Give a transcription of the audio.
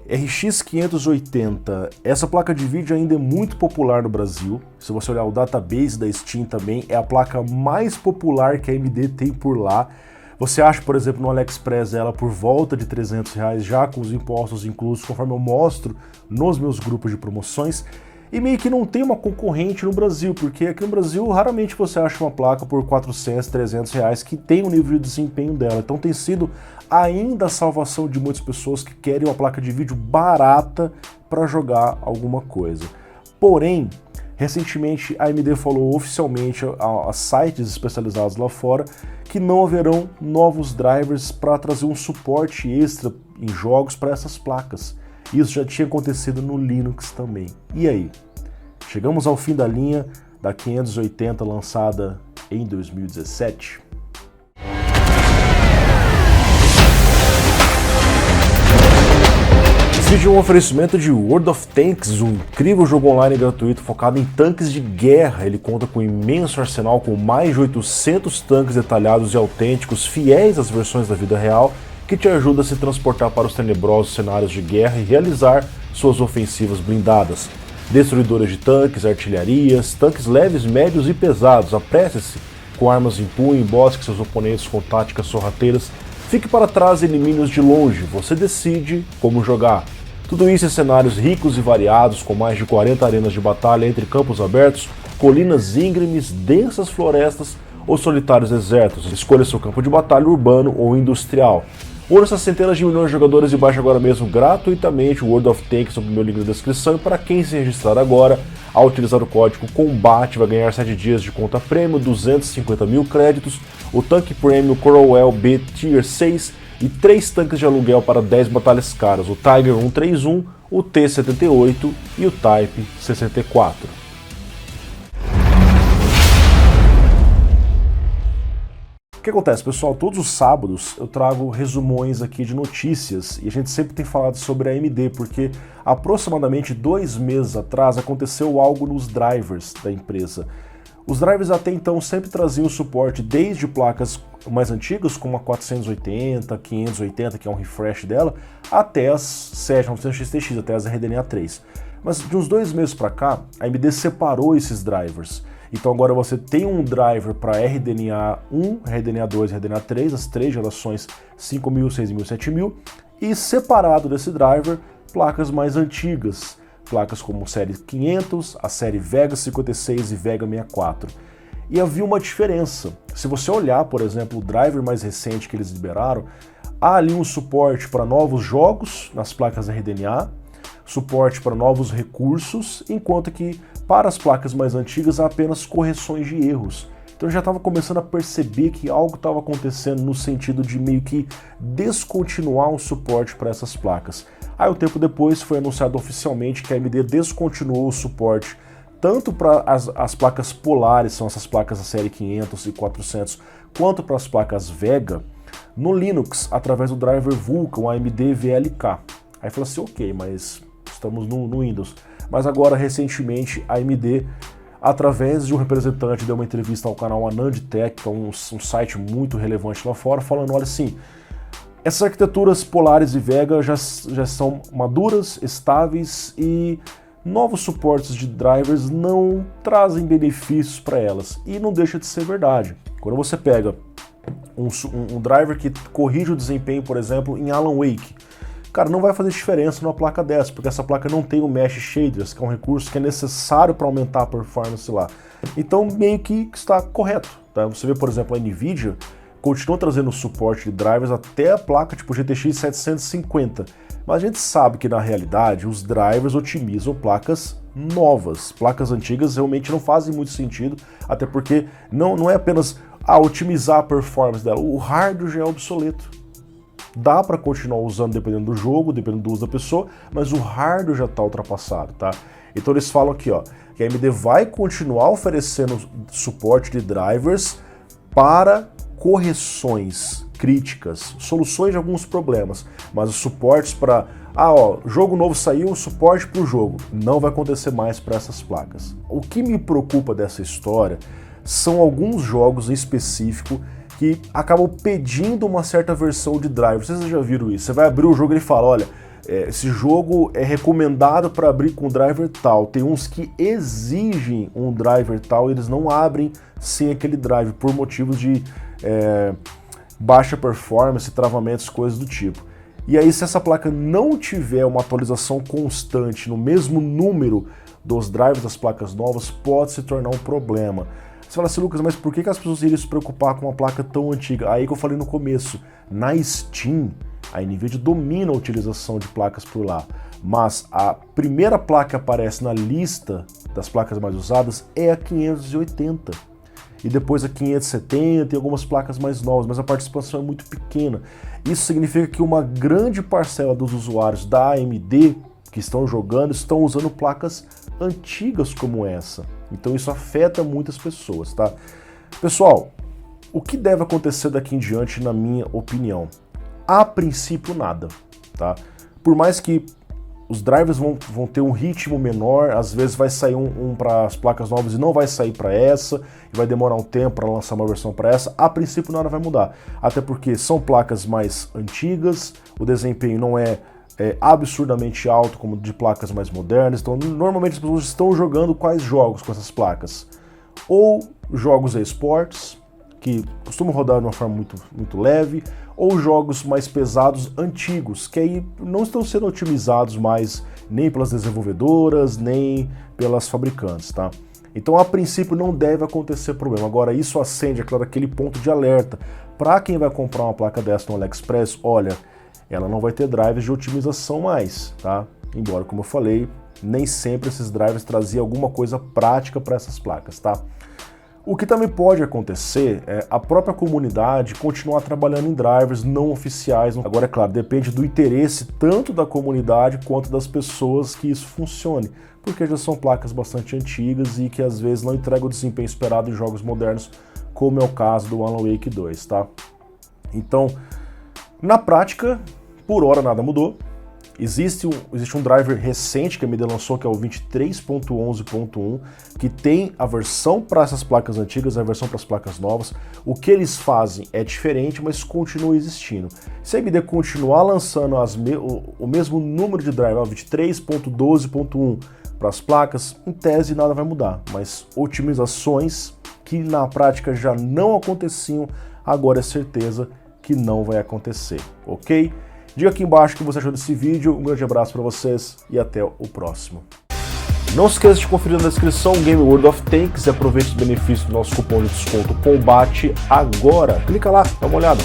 RX 580, essa placa de vídeo ainda é muito popular no Brasil. Se você olhar o database da Steam também, é a placa mais popular que a AMD tem por lá. Você acha, por exemplo, no AliExpress ela por volta de R$300, já com os impostos inclusos, conforme eu mostro nos meus grupos de promoções. E meio que não tem uma concorrente no Brasil, porque aqui no Brasil raramente você acha uma placa por R$400, R$300 que tem o nível de desempenho dela. Então tem sido ainda a salvação de muitas pessoas que querem uma placa de vídeo barata para jogar alguma coisa. Porém, recentemente a AMD falou oficialmente a sites especializados lá fora que não haverão novos drivers para trazer um suporte extra em jogos para essas placas. Isso já tinha acontecido no Linux também. E aí? Chegamos ao fim da linha da 580 lançada em 2017? Esse vídeo é um oferecimento de World of Tanks, um incrível jogo online gratuito focado em tanques de guerra. Ele conta com um imenso arsenal com mais de 800 tanques detalhados e autênticos, fiéis às versões da vida real, que te ajuda a se transportar para os tenebrosos cenários de guerra e realizar suas ofensivas blindadas. Destruidores de tanques, artilharias, tanques leves, médios e pesados. Apresse-se com armas em punho, embosque seus oponentes com táticas sorrateiras. Fique para trás e elimine-os de longe, você decide como jogar. Tudo isso em cenários ricos e variados, com mais de 40 arenas de batalha entre campos abertos, colinas íngremes, densas florestas ou solitários desertos. Escolha seu campo de batalha urbano ou industrial. Una-se a centenas de milhões de jogadores e baixe agora mesmo gratuitamente o World of Tanks no meu link na descrição. E para quem se registrar agora, ao utilizar o código COMBATE, vai ganhar 7 dias de conta prêmio, 250 mil créditos, o tanque Premium Cornwell B Tier 6 e 3 tanques de aluguel para 10 batalhas caras, o Tiger 131, o T-78 e o Type 64. O que acontece, pessoal? Todos os sábados eu trago resumões aqui de notícias e a gente sempre tem falado sobre a AMD, porque aproximadamente 2 meses atrás aconteceu algo nos drivers da empresa. Os drivers até então sempre traziam suporte desde placas mais antigas, como a 480, 580, que é um refresh dela, até as 7900 XTX, até as RDNA 3. Mas de uns 2 meses para cá, a AMD separou esses drivers. Então agora você tem um driver para RDNA 1, RDNA 2 e RDNA 3, as 3 gerações 5000, 6000 e 7000, e separado desse driver, placas mais antigas, placas como a série 500, a série Vega 56 e Vega 64. E havia uma diferença. Se você olhar, por exemplo, o driver mais recente que eles liberaram, há ali um suporte para novos jogos nas placas RDNA, suporte para novos recursos, enquanto que para as placas mais antigas há apenas correções de erros. Então eu já estava começando a perceber que algo estava acontecendo no sentido de meio que descontinuar o suporte para essas placas. Aí um tempo depois foi anunciado oficialmente que a AMD descontinuou o suporte tanto para as placas polares, são essas placas da série 500 e 400, quanto para as placas Vega, no Linux, através do driver Vulkan, AMD VLK. Aí falou assim, ok, mas estamos no Windows. Mas agora, recentemente, a AMD, através de um representante, deu uma entrevista ao canal Anand Tech, que é um site muito relevante lá fora, falando, olha assim, essas arquiteturas Polaris e Vega já são maduras, estáveis e novos suportes de drivers não trazem benefícios para elas. E não deixa de ser verdade. Quando você pega um driver que corrige o desempenho, por exemplo, em Alan Wake, cara, não vai fazer diferença numa placa dessa, porque essa placa não tem o Mesh Shaders, que é um recurso que é necessário para aumentar a performance lá. Então, meio que está correto. Tá? Você vê, por exemplo, a NVIDIA continua trazendo suporte de drivers até a placa tipo GTX 750. Mas a gente sabe que, na realidade, os drivers otimizam placas novas. Placas antigas realmente não fazem muito sentido, até porque não é apenas otimizar a performance dela, o hardware já é obsoleto. Dá para continuar usando dependendo do jogo, dependendo do uso da pessoa, mas o hardware já está ultrapassado, tá? Então eles falam aqui, ó, que a AMD vai continuar oferecendo suporte de drivers para correções críticas, soluções de alguns problemas, mas os suportes para, jogo novo saiu, suporte para o jogo, não vai acontecer mais para essas placas. O que me preocupa dessa história são alguns jogos em específico que acabam pedindo uma certa versão de driver. Vocês já viram isso? Você vai abrir o jogo e ele fala, olha, esse jogo é recomendado para abrir com driver tal. Tem uns que exigem um driver tal e eles não abrem sem aquele driver por motivos de baixa performance, travamentos, coisas do tipo. E aí, se essa placa não tiver uma atualização constante no mesmo número dos drivers das placas novas, pode se tornar um problema. Você fala assim, Lucas, mas por que as pessoas iriam se preocupar com uma placa tão antiga? Aí que eu falei no começo, na Steam, a NVIDIA domina a utilização de placas por lá, mas a primeira placa que aparece na lista das placas mais usadas é a 580, e depois a 570 e algumas placas mais novas, mas a participação é muito pequena. Isso significa que uma grande parcela dos usuários da AMD que estão jogando estão usando placas antigas como essa. Então isso afeta muitas pessoas, tá? Pessoal, o que deve acontecer daqui em diante, na minha opinião? A princípio, nada, tá? Por mais que os drivers vão ter um ritmo menor, às vezes vai sair um para as placas novas e não vai sair para essa, e vai demorar um tempo para lançar uma versão para essa, a princípio nada vai mudar. Até porque são placas mais antigas, o desempenho não é absurdamente alto como de placas mais modernas, então normalmente as pessoas estão jogando quais jogos com essas placas? Ou jogos esportes, que costumam rodar de uma forma muito leve, ou jogos mais pesados antigos, que aí não estão sendo otimizados mais nem pelas desenvolvedoras, nem pelas fabricantes, tá? Então, a princípio, não deve acontecer problema. Agora, isso acende, é claro, aquele ponto de alerta. Para quem vai comprar uma placa dessa no AliExpress, olha, ela não vai ter drivers de otimização mais, tá? Embora, como eu falei, nem sempre esses drivers traziam alguma coisa prática para essas placas, tá? O que também pode acontecer é a própria comunidade continuar trabalhando em drivers não oficiais. Agora, é claro, depende do interesse tanto da comunidade quanto das pessoas que isso funcione, porque já são placas bastante antigas e que às vezes não entregam o desempenho esperado em jogos modernos, como é o caso do Alan Wake 2, tá? Então, na prática, por hora nada mudou. Existe um driver recente que a AMD lançou, que é o 23.11.1, que tem a versão para essas placas antigas e a versão para as placas novas. O que eles fazem é diferente, mas continua existindo. Se a AMD continuar lançando o mesmo número de driver, 23.12.1, para as placas, em tese nada vai mudar, mas otimizações que na prática já não aconteciam, agora é certeza que não vai acontecer, ok? Diga aqui embaixo o que você achou desse vídeo, um grande abraço para vocês e até o próximo. Não se esqueça de conferir na descrição o game World of Tanks e aproveite os benefícios do nosso cupom de desconto COMBATE agora. Clica lá, dá uma olhada.